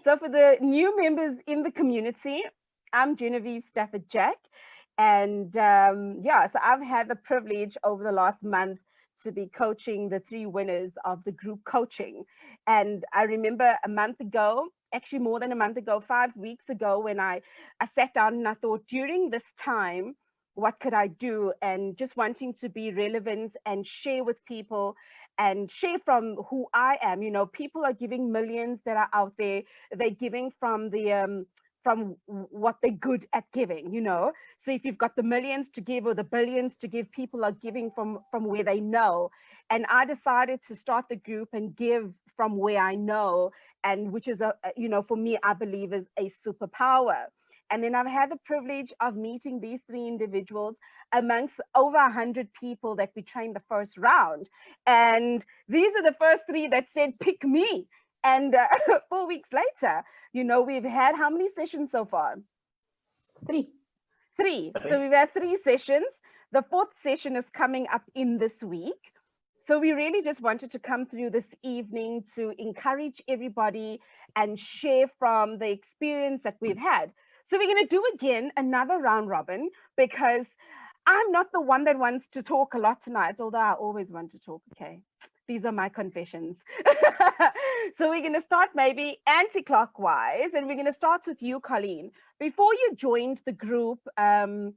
So for the new members in the community, I'm Genevieve Stafford Jack. And yeah, so I've had the privilege over the last month to be coaching the 3 winners of the group coaching. And I remember a month ago, actually more than a month ago, 5 weeks ago, when I sat down and I thought, during this time, what could I do? And just wanting to be relevant and share with people and share from who I am. You know, people are giving millions that are out there. They're giving from what they're good at giving, you know. So if you've got the millions to give or the billions to give, people are giving from where they know. And I decided to start the group and give from where I know, and which is you know, for me, I believe is a superpower. And then I've had the privilege of meeting these 3 individuals amongst over 100 people that we trained the first round. And these are the first 3 that said, pick me. And 4 weeks later, you know, we've had how many sessions so far? 3. 3. So we've had 3 sessions. The 4th session is coming up in this week. So we really just wanted to come through this evening to encourage everybody and share from the experience that we've had. So we're going to do again another round robin, because I'm not the one that wants to talk a lot tonight, although I always want to talk. Okay, these are my confessions. So we're going to start maybe anti-clockwise, and we're going to start with you, Colleen. Before you joined the group 5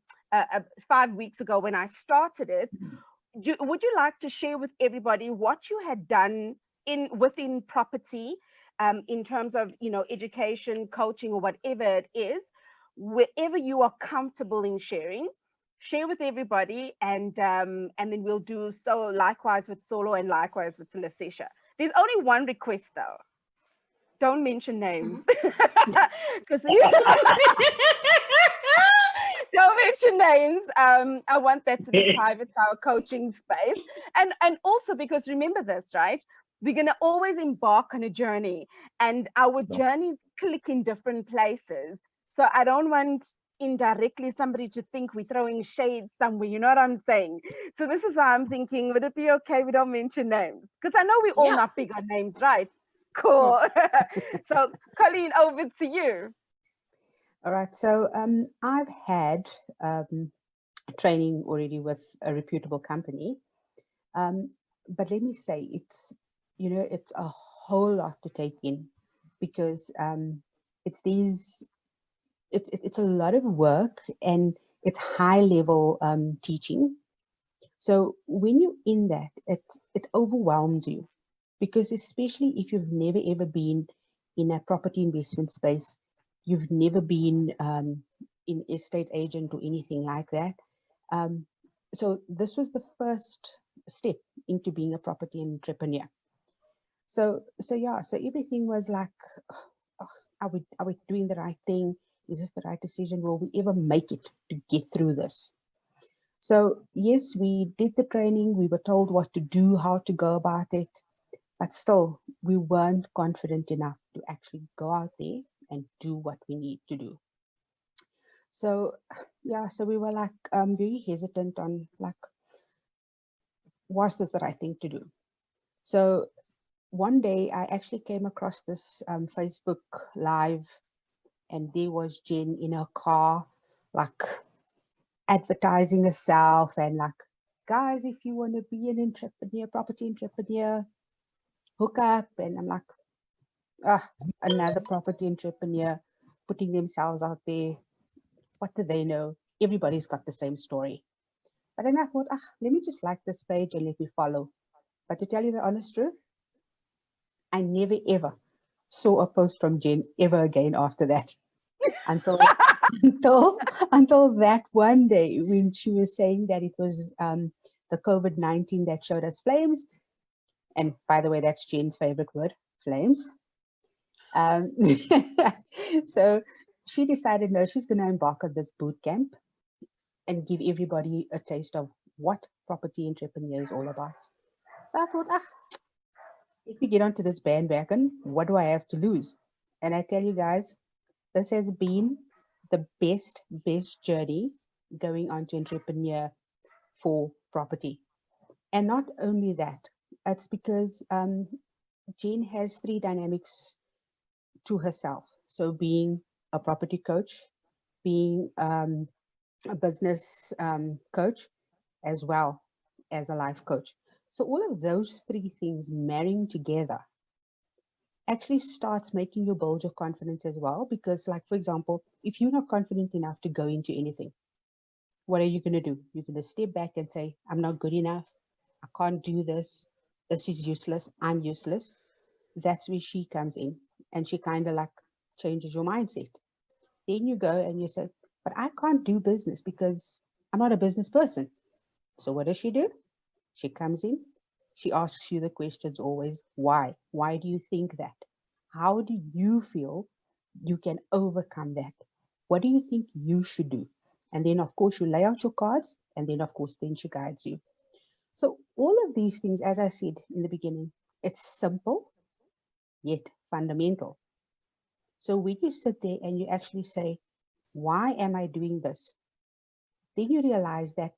weeks ago when I started it, would you like to share with everybody what you had done within property, in terms of, you know, education, coaching, or whatever it is, wherever you are comfortable in sharing? Share with everybody, and then we'll do so likewise with Tsholo and likewise with Leseja. There's only one request though. Don't mention names. Because don't mention names. I want that to be private to our coaching space. And also, because remember this, right? We're going to always embark on a journey, and our journeys click in different places. So I don't want indirectly somebody to think we're throwing shade somewhere. You know what I'm saying? So this is why I'm thinking, would it be okay we don't mention names? Because I know we're all not big on names, right? Cool. So Colleen, over to you. All right. So I've had training already with a reputable company. But let me say, it's, you know, it's a whole lot to take in, because it's a lot of work, and it's high level teaching. So when you're in that, it overwhelms you, because especially if you've never ever been in a property investment space, you've never been in estate agent or anything like that. So this was the first step into being a property entrepreneur. So yeah, so everything was like, oh, are we doing the right thing? Is this the right decision? Will we ever make it to get through this? So yes, we did the training. We were told what to do, how to go about it, but still we weren't confident enough to actually go out there and do what we need to do. So yeah, so we were like very hesitant on, like, was this the right thing to do? So one day I actually came across this Facebook Live, and there was Jen in her car, like advertising herself, and like, guys, if you want to be an entrepreneur, property entrepreneur, hook up. And I'm like, another property entrepreneur putting themselves out there. What do they know? Everybody's got the same story. But then I thought, let me just like this page and let me follow. But to tell you the honest truth, I never ever saw a post from Jen ever again after that, until until that one day when she was saying that it was the COVID-19 that showed us flames. And by the way, that's Jen's favorite word, flames. So she decided, no, she's going to embark on this boot camp and give everybody a taste of what property entrepreneur is all about. So I thought, if we get onto this bandwagon, what do I have to lose? And I tell you guys, this has been the best journey going on to entrepreneur for property. And not only that, it's because Jen has 3 dynamics to herself. So being a property coach, being a business coach, as well as a life coach. So all of those three things marrying together actually starts making you build your confidence as well. Because, like, for example, if you're not confident enough to go into anything, what are you going to do? You're going to step back and say, I'm not good enough. I can't do this. This is useless. I'm useless. That's where she comes in, and she kind of like changes your mindset. Then you go and you say, but I can't do business because I'm not a business person. So what does she do? She comes in, she asks you the questions always. Why? Why do you think that? How do you feel you can overcome that? What do you think you should do? And then, of course, you lay out your cards, and then, of course, then she guides you. So all of these things, as I said in the beginning, it's simple, yet fundamental. So when you sit there and you actually say, why am I doing this? Then you realize that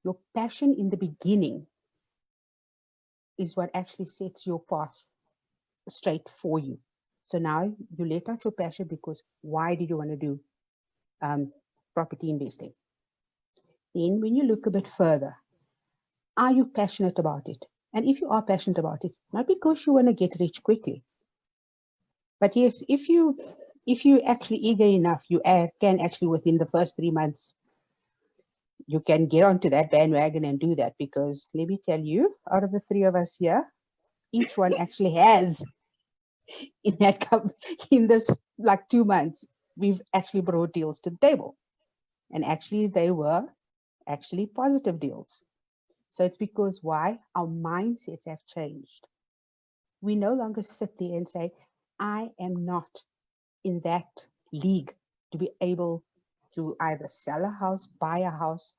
your passion in the beginning is what actually sets your path straight for you. So now you let out your passion because why did you want to do property investing? Then when you look a bit further, are you passionate about it? And if you are passionate about it, not because you want to get rich quickly, but yes, if you actually eager enough, you can actually within the first 3 months, you can get onto that bandwagon and do that. Because let me tell you, out of the three of us here, each one actually has in that in this like 2 months, we've actually brought deals to the table, and actually they were actually positive deals. So it's because why? Our mindsets have changed. We no longer sit there and say, I am not in that league to be able to either sell a house, buy a house.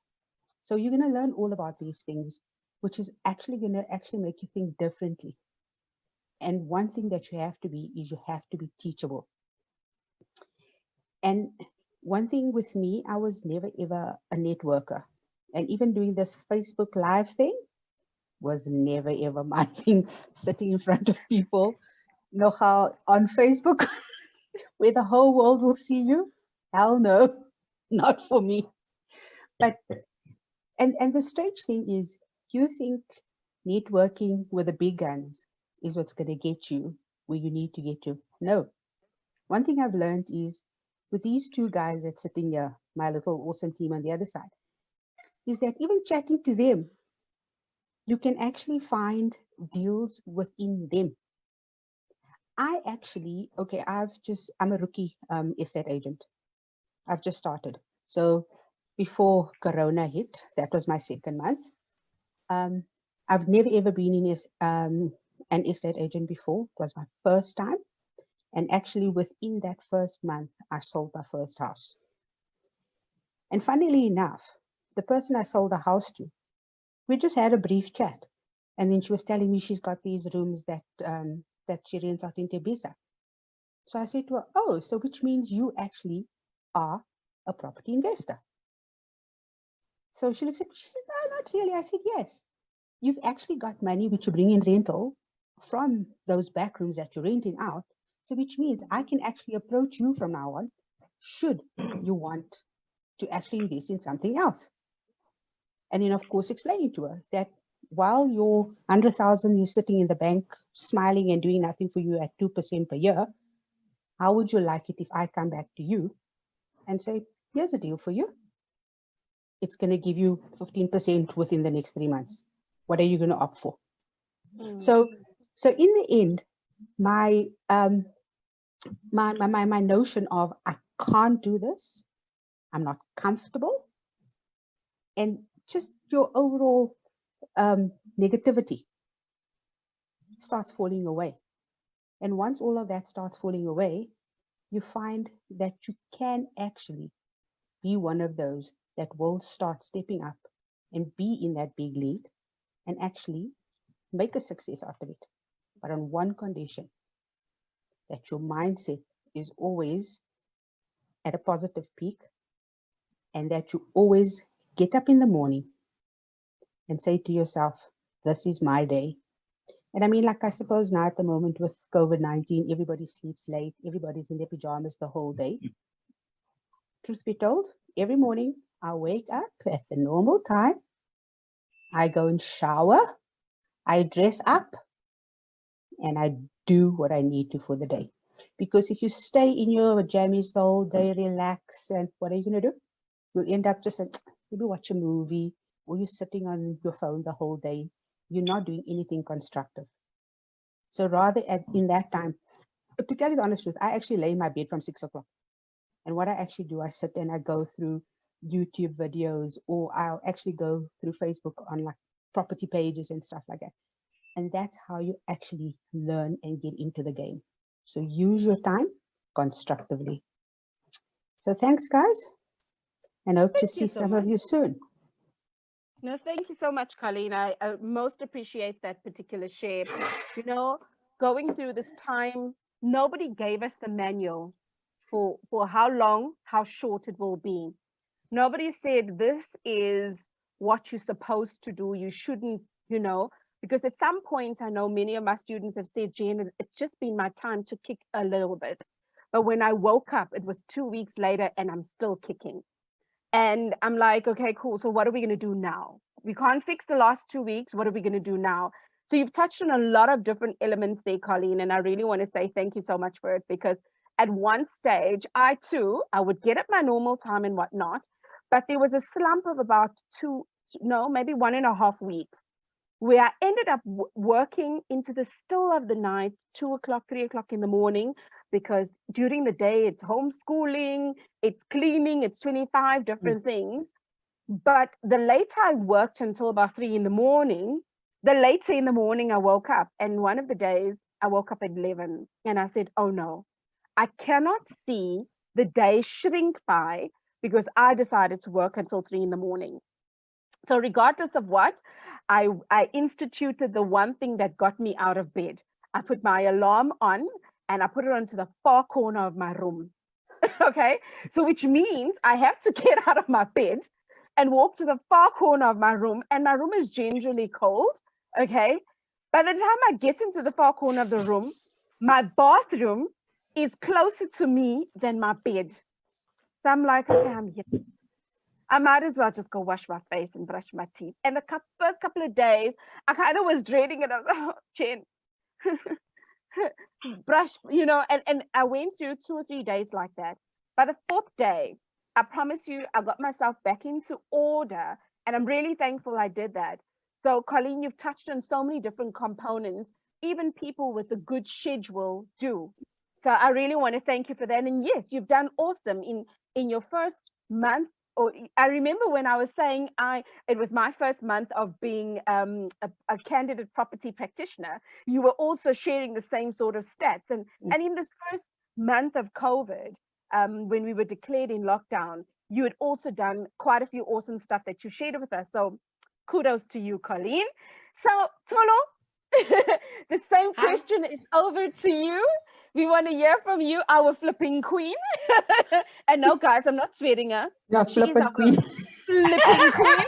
So you're going to learn all about these things, which is actually going to actually make you think differently. And one thing that you have to be is you have to be teachable. And one thing with me, I was never ever a networker. And even doing this Facebook Live thing was never ever my thing, sitting in front of people. You know how on Facebook, where the whole world will see you? Hell no, not for me. But and the strange thing is, you think networking with the big guns is what's going to get you where you need to get to. No. One thing I've learned is with these two guys that's sitting here, my little awesome team on the other side, is that even chatting to them, you can actually find deals within them. I'm a rookie estate agent. I've just started. So before Corona hit, that was my second month. I've never ever been in an estate agent before. It was my first time. And actually within that first month, I sold my first house. And funnily enough, the person I sold the house to, we just had a brief chat. And then she was telling me she's got these rooms that she rents out in Tebisa. So I said to her, oh, so which means you actually are a property investor. So she looks at me, she says, no, not really. I said, yes. You've actually got money which you bring in rental from those back rooms that you're renting out. So which means I can actually approach you from now on, should you want to actually invest in something else. And then, of course, explaining to her that while your 100,000 is sitting in the bank, smiling and doing nothing for you at 2% per year, how would you like it if I come back to you and say, here's a deal for you. It's going to give you 15% within the next 3 months. What are you going to opt for? So in the end, my notion of I can't do this, I'm not comfortable, and just your overall negativity starts falling away. And once all of that starts falling away, you find that you can actually be one of those that will start stepping up and be in that big league and actually make a success out of it. But on one condition, that your mindset is always at a positive peak, and that you always get up in the morning and say to yourself, this is my day. And I mean, like, I suppose now at the moment with COVID-19, everybody sleeps late, everybody's in their pajamas the whole day. Truth be told, every morning I wake up at the normal time. I go and shower, I dress up, and I do what I need to for the day. Because if you stay in your jammies the whole day, relax, and what are you going to do? You'll end up just maybe watch a movie, or you're sitting on your phone the whole day. You're not doing anything constructive. So rather in that time, to tell you the honest truth, I actually lay in my bed from 6 o'clock. And what I actually do, I sit and I go through YouTube videos, or I'll actually go through Facebook on like property pages and stuff like that. And that's how you actually learn and get into the game. So use your time constructively. So thanks, guys, and hope to see some of you soon. No, thank you so much, Colleen. I most appreciate that particular share. You know, going through this time, nobody gave us the manual for how long, how short it will be. Nobody said this is what you're supposed to do. You shouldn't, because at some point, I know many of my students have said, Jen, it's just been my time to kick a little bit. But when I woke up, it was 2 weeks later and I'm still kicking. And I'm like, okay, cool. So what are we going to do now? We can't fix the last 2 weeks. What are we going to do now? So you've touched on a lot of different elements there, Colleen. And I really want to say thank you so much for it, because at one stage, I would get at my normal time and whatnot. But there was a slump of about maybe 1.5 weeks, where I ended up working into the still of the night, 2 o'clock, 3 o'clock in the morning, because during the day it's homeschooling, it's cleaning, it's 25 different things. But the later I worked until about 3 in the morning, the later in the morning I woke up. And one of the days I woke up at 11 and I said, oh no, I cannot see the day shrink by because I decided to work until 3 in the morning. So regardless of what, I instituted the one thing that got me out of bed. I put my alarm on and I put it onto the far corner of my room. Okay, so which means I have to get out of my bed and walk to the far corner of my room, and my room is generally cold. Okay, by the time I get into the far corner of the room, my bathroom is closer to me than my bed. So I'm like, okay, I'm here. I might as well just go wash my face and brush my teeth. And the first couple of days, I kind of was dreading it. I was like, oh, Jen, brush, and I went through 2 or 3 days like that. By the fourth day, I promise you, I got myself back into order. And I'm really thankful I did that. So, Colleen, you've touched on so many different components, even people with a good schedule do. So I really want to thank you for that. And yes, you've done awesome in your first month. Or I remember when I was saying it was my first month of being a candidate property practitioner. You were also sharing the same sort of stats. And in this first month of COVID, when we were declared in lockdown, you had also done quite a few awesome stuff that you shared with us. So kudos to you, Colleen. So Tsholo, the same question is over to you. We want to hear from you, our flipping queen. And no, guys, I'm not swearing her. No, flipping queen. Flipping queen.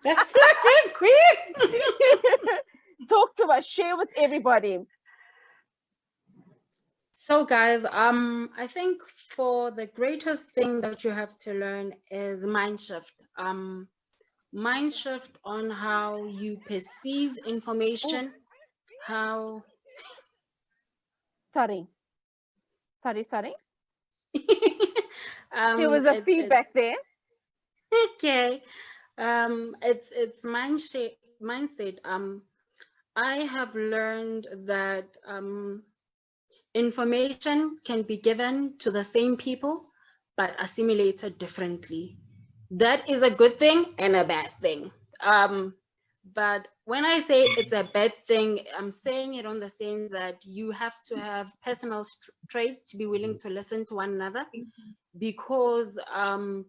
The flipping queen. Talk to us. Share with everybody. So, guys, I think for the greatest thing that you have to learn is mind shift. Mind shift on how you perceive information, how. Sorry. There was a feedback there. Okay. It's mindset. I have learned that information can be given to the same people, but assimilated differently. That is a good thing and a bad thing. But when I say it's a bad thing, I'm saying it on the sense that you have to have personal traits to be willing to listen to one another, because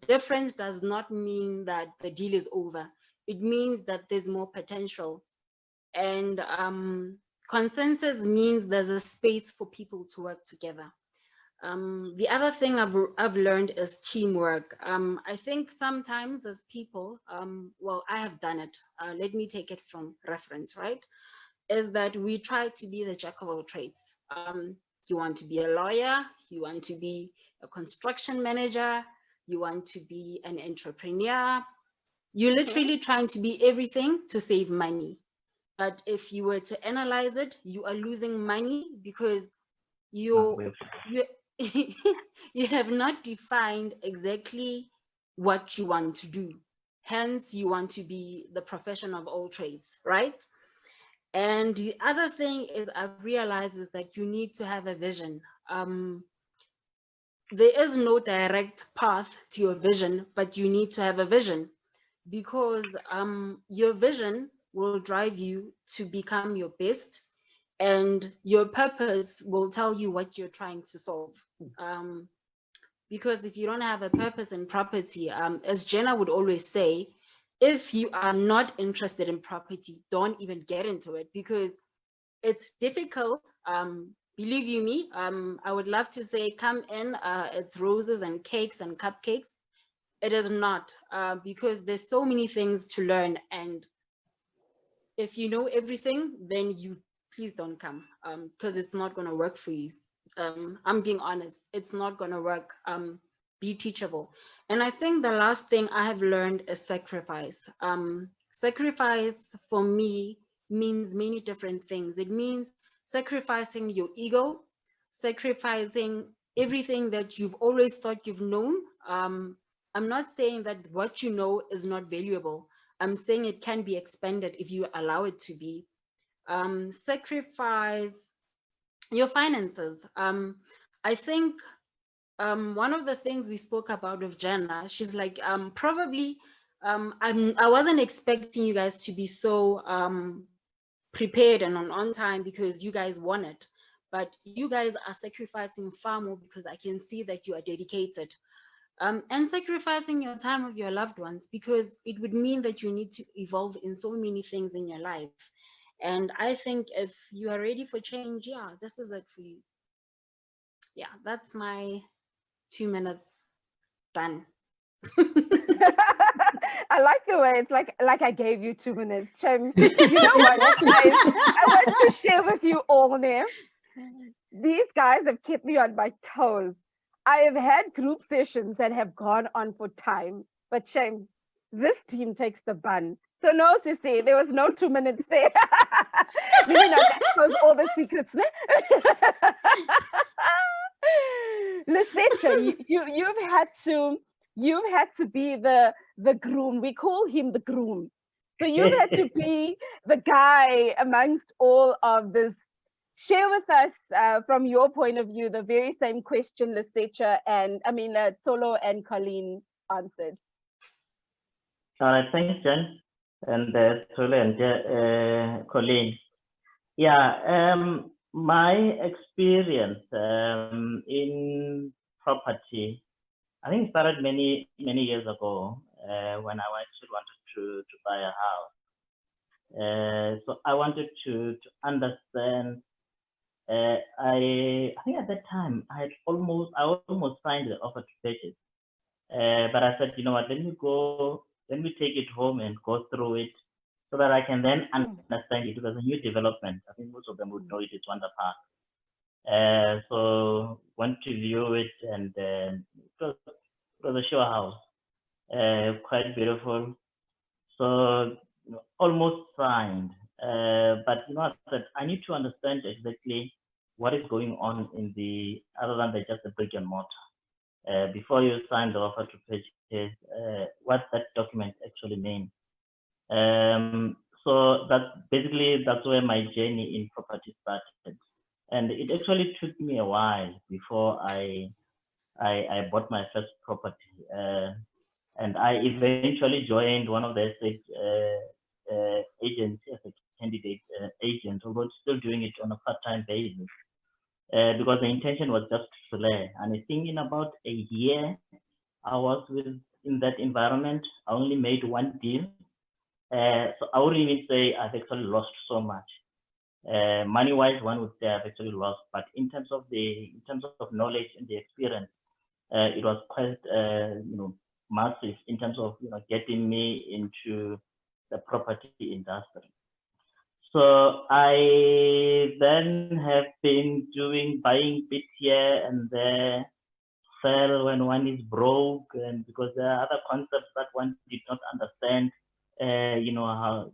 difference does not mean that the deal is over. It means that there's more potential. And consensus means there's a space for people to work together. The other thing I've learned is teamwork. I think sometimes as people, well, I have done it. Let me take it from reference, right? is that we try to be the jack of all trades. You want to be a lawyer, you want to be a construction manager, you want to be an entrepreneur. You're literally trying to be everything to save money. But if you were to analyze it, you are losing money because you you have not defined exactly what you want to do. Hence, you want to be the profession of all trades, right? And the other thing is I've realized is that you need to have a vision. There is no direct path to your vision, but you need to have a vision, because your vision will drive you to become your best, and your purpose will tell you what you're trying to solve. Because if you don't have a purpose in property, as Jenna would always say, if you are not interested in property, don't even get into it, because it's difficult. Believe you me, I would love to say come in, it's roses and cakes and cupcakes. It is not, because there's so many things to learn, and if you know everything, then you please don't come, because it's not going to work for you. I'm being honest, it's not going to work. Be teachable. And I think the last thing I have learned is sacrifice. Sacrifice for me means many different things. It means sacrificing your ego, sacrificing everything that you've always thought you've known. I'm not saying that what you know is not valuable. I'm saying it can be expanded if you allow it to be. Sacrifice your finances. I think one of the things we spoke about with Jenna, she's like, probably, I wasn't expecting you guys to be so prepared and on time because you guys want it, but you guys are sacrificing far more because I can see that you are dedicated. And sacrificing your time with your loved ones, because it would mean that you need to evolve in so many things in your life. And I think if you are ready for change, yeah, this is it for you. Yeah, that's my 2 minutes done. I like the way it's like I gave you 2 minutes. You know what, guys? I want to share with you all now. These guys have kept me on my toes. I have had group sessions that have gone on for time, but shame, this team takes the bun. So no, Sissy, there was no 2 minutes there. Let me not expose all the secrets. Leseja, you've had to be the groom. We call him the groom. So you've had to be the guy amongst all of this. Share with us from your point of view the very same question Leseja and Tsholo and Colleen answered. All right, thanks, Jen, and Tsholo and Colleen. Yeah, my experience in property, I think it started many years ago when I actually wanted to buy a house. So I wanted to understand. I think at that time I almost signed the offer to purchase, but I said, you know what, let me take it home and go through it so that I can then understand it. It was a new development. I think most of them would know it. It's Wonder Park. So went to view it, and it was a show house, quite beautiful. So almost signed, but I said I need to understand exactly what is going on in the other than just the brick and mortar before you sign the offer to purchase. What that document actually means. So that's where my journey in property started, and it actually took me a while before I bought my first property. And I eventually joined one of the estate agents as a candidate agent, although still doing it on a part-time basis, because the intention was just to learn. And I think in about a year, I was in that environment. I only made one deal. So I wouldn't even say I've actually lost so much. Money-wise, one would say I've actually lost, but in terms of knowledge and the experience, it was quite massive in terms of getting me into the property industry. So I then have been buying bits here and there, sell when one is broke, and because there are other concepts that one did not understand, how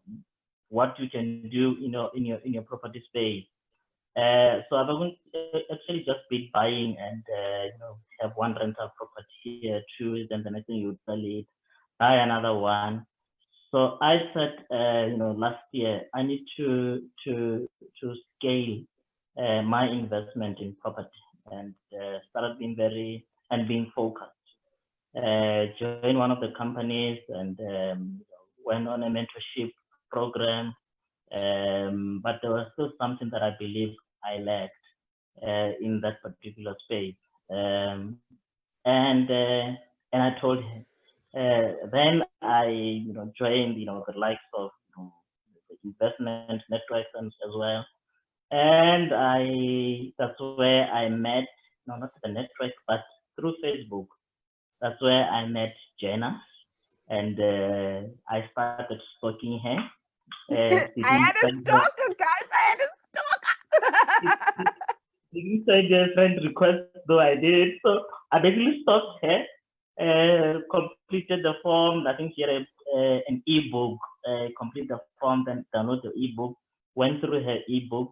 what you can do in your property space. So I've actually just been buying and have one rental property here, choose, and the next thing you would sell it, buy another one. So I said, last year I need to scale my investment in property, and started being focused. Joined one of the companies and went on a mentorship program. But there was still something that I believe I lacked in that particular space. And I told him. Then I joined the likes of the investment networks and as well. And that's where I met, no, not the network, but through Facebook. That's where I met Jenna, and I started stalking her. I had a stalker, guys. I had a stalker. Didn't send a friend request, though I did. So I basically stalked her, completed the form. I think she had an ebook, complete the form, then download the ebook, went through her ebook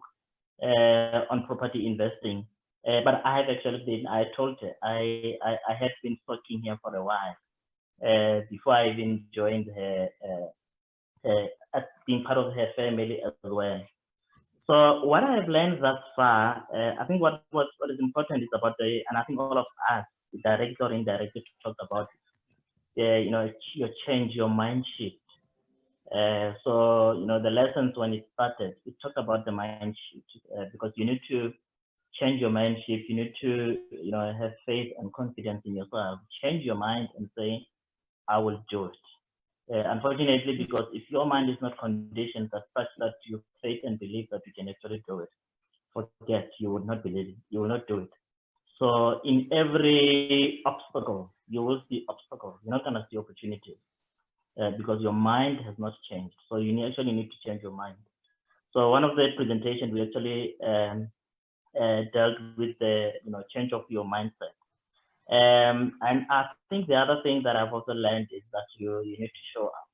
on property investing. But I have actually I told her, I had been stalking her for a while before I even joined her, being part of her family as well. So what I've learned thus far, I think what is important is about and I think all of us, directly or indirectly, talked about your change, your mind shift. So the lessons when it started, we talked about the mind shift because you need to change your mind shift. You need to have faith and confidence in yourself. Change your mind and say, I will do it. Unfortunately, because if your mind is not conditioned as such that you faith and believe that you can actually do it, forget, you would not believe it, you will not do it. So in every obstacle, you will see obstacles. You're not going to see opportunities because your mind has not changed. So you actually need to change your mind. So one of the presentations, we actually dealt with the change of your mindset. And I think the other thing that I've also learned is that you need to show up.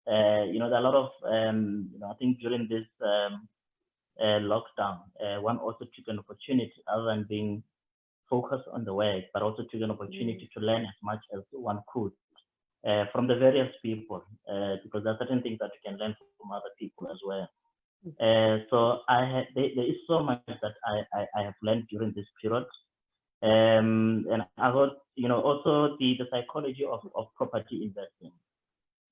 There are a lot of, I think during this lockdown, one also took an opportunity, other than being focused on the work, but also took an opportunity to learn as much as one could from the various people, because there are certain things that you can learn from other people as well. So there is so much that I have learned during this period. And I thought, also the psychology of property investing,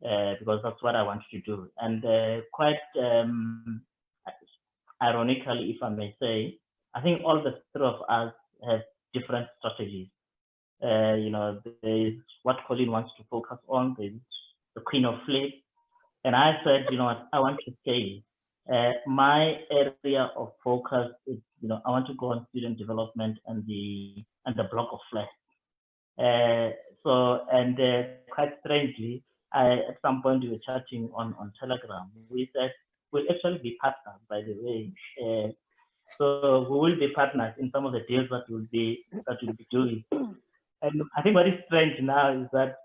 because that's what I want to do. And quite ironically, if I may say, I think all the three of us have different strategies. There's what Colleen wants to focus on, there's the Queen of Flip. And I said, what, I want to say, my area of focus is, I want to go on student development and the block of flats. Quite strangely, at some point we were chatting on Telegram. We said we'll actually be partners, by the way. So we will be partners in some of the deals that we'll be doing. And I think what is strange now is that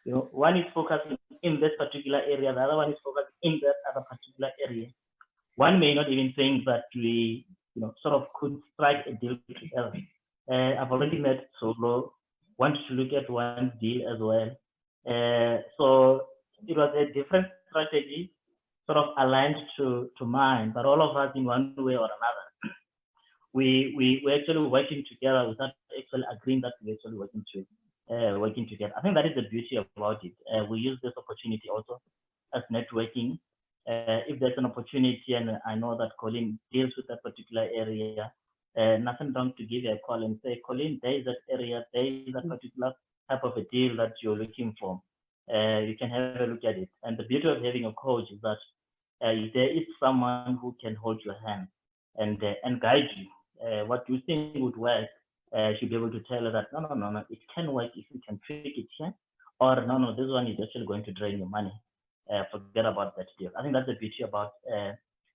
one is focusing in this particular area, the other one is focused in that other particular area. One may not even think that we sort of could strike a deal together. I've already met Tsholo, want to look at one deal as well. So it was a different strategy, sort of aligned to mine, but all of us in one way or another, we actually working together without actually agreeing that we're actually working together. I think that is the beauty about it. We use this opportunity also as networking. If there's an opportunity, and I know that Colleen deals with that particular area, nothing wrong to give a call and say, Colleen, there is that area, there is that particular type of a deal that you're looking for. You can have a look at it. And the beauty of having a coach is that there is someone who can hold your hand and guide you. What you think would work, should be able to tell her that no, it can work if you can tweak it here, or no, this one is actually going to drain your money. Forget about that deal. I think that's the beauty about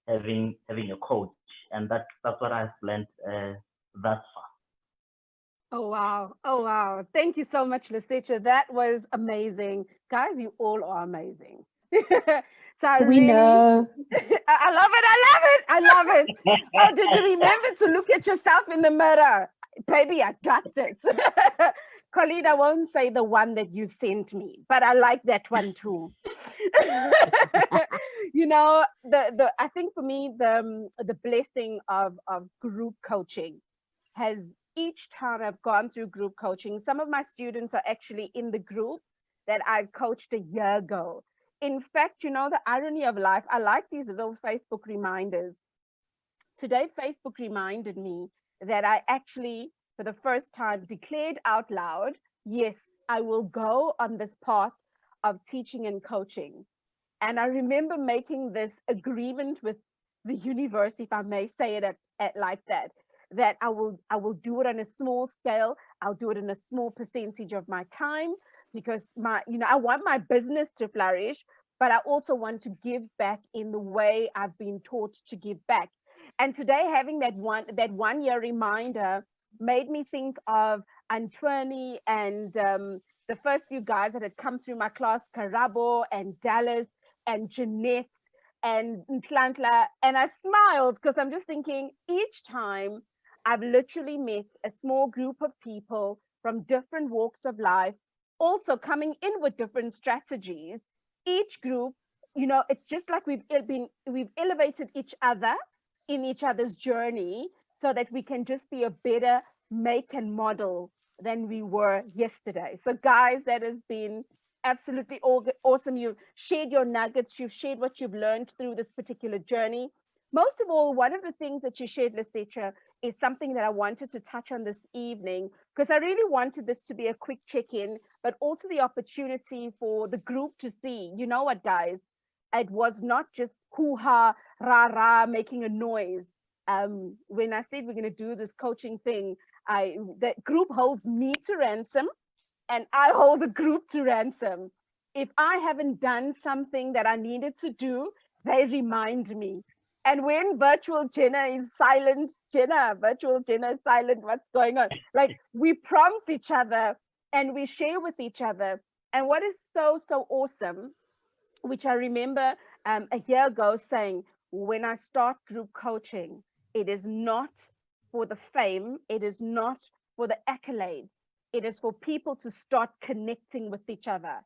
having a coach, and that's what I've learned thus far. Oh, wow. Oh, wow. Thank you so much, Leseja. That was amazing. Guys, you all are amazing. So I We really, know. I love it. I love it. I love it. Oh, did you remember to look at yourself in the mirror? Baby, I got this. Colleen, I won't say the one that you sent me, but I like that one too. You know, the I think for me the blessing of group coaching has, each time I've gone through group coaching, some of my students are actually in the group that I coached a year ago. In fact, you know, the irony of life, I like these little Facebook reminders. Today, Facebook reminded me that I actually, for the first time, declared out loud, yes, I will go on this path of teaching and coaching. And I remember making this agreement with the universe, if I may say it like that, that I will do it on a small scale. I'll do it in a small percentage of my time, because I want my business to flourish, but I also want to give back in the way I've been taught to give back. And today, having that one year reminder made me think of Antoine and the first few guys that had come through my class, Karabo and Dallas and Jeanette and Ntlantla. And I smiled because I'm just thinking, each time I've literally met a small group of people from different walks of life, also coming in with different strategies. Each group, it's just like we've elevated each other in each other's journey, so that we can just be a better make and model than we were yesterday. So guys, that has been absolutely awesome. You've shared your nuggets, you've shared what you've learned through this particular journey. Most of all, one of the things that you shared, Leseja, is something that I wanted to touch on this evening, because I really wanted this to be a quick check-in, but also the opportunity for the group to see, you know what, guys, it was not just hoo-ha, rah-rah, making a noise. When I said we're going to do this coaching thing, the group holds me to ransom, and I hold the group to ransom. If I haven't done something that I needed to do, they remind me. And when virtual Jenna is silent, virtual Jenna is silent, what's going on? Like, we prompt each other and we share with each other. And what is so, so awesome, which I remember a year ago saying, when I start group coaching, it is not for the fame, it is not for the accolades, it is for people to start connecting with each other.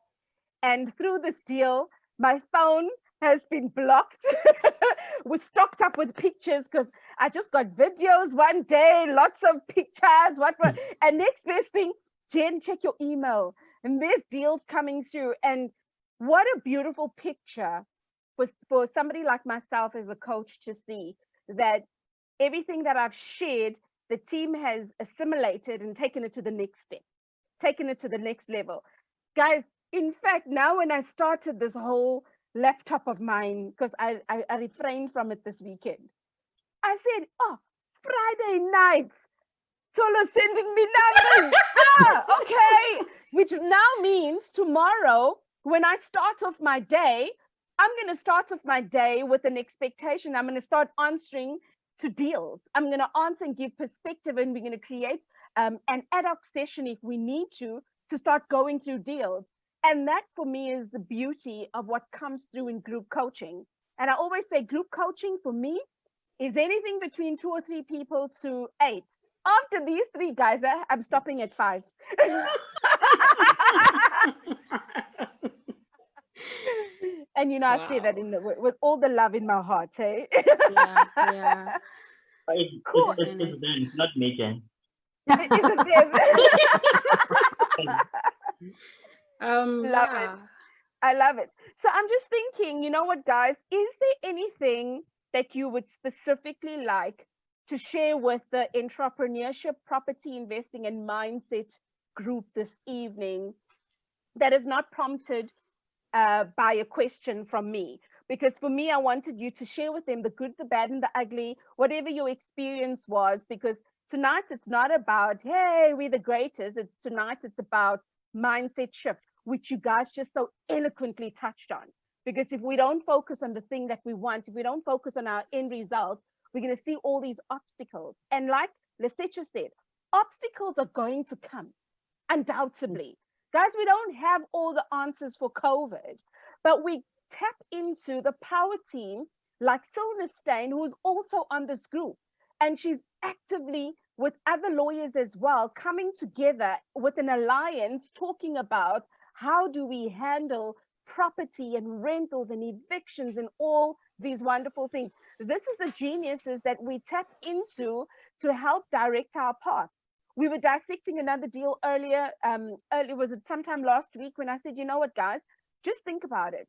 And through this deal, my phone has been blocked. We're stocked up with pictures because I just got videos one day, lots of pictures, what, and next best thing, Jen, check your email. And there's deals coming through. And what a beautiful picture for somebody like myself as a coach to see that everything that I've shared, the team has assimilated and taken it to the next step, taken it to the next level. Guys, in fact, now when I started this whole laptop of mine, because I refrained from it this weekend, I said, oh, Friday nights, Tsholo sending me numbers. Okay. Which now means tomorrow, when I start off my day, I'm going to start off my day with an expectation. I'm going to start answering to deals. I'm going to answer and give perspective, and we're going to create an ad hoc session if we need to start going through deals. And that for me is the beauty of what comes through in group coaching. And I always say group coaching for me is anything between 2 or 3 people to 8. After these 3 guys, I'm stopping at 5. And wow. I say that with all the love in my heart, hey? Yeah. Cool. It's them, not me, Jen. Love it. I love it. So I'm just thinking, you know what, guys, is there anything that you would specifically like to share with the entrepreneurship, property investing, and mindset group this evening that is not prompted by a question from me? Because for me, I wanted you to share with them the good, the bad, and the ugly, whatever your experience was, because tonight it's not about, hey, we're the greatest. Tonight it's about mindset shift, which you guys just so eloquently touched on. Because if we don't focus on the thing that we want, if we don't focus on our end results, we're going to see all these obstacles. And like Leseja said, obstacles are going to come, undoubtedly. Guys, we don't have all the answers for COVID, but we tap into the power team like Silna Stein, who's also on this group. And she's actively with other lawyers as well, coming together with an alliance, talking about how do we handle property and rentals and evictions and all these wonderful things. This is the geniuses that we tap into to help direct our path. We were dissecting another deal earlier, was it sometime last week, when I said, you know what, guys, just think about it.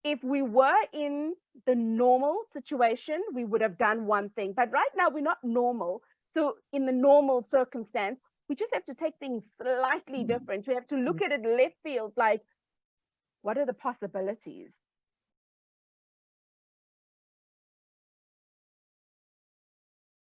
If we were in the normal situation, we would have done one thing. But right now, we're not normal. So in the normal circumstance, we just have to take things slightly different. We have to look at it left field, like, what are the possibilities?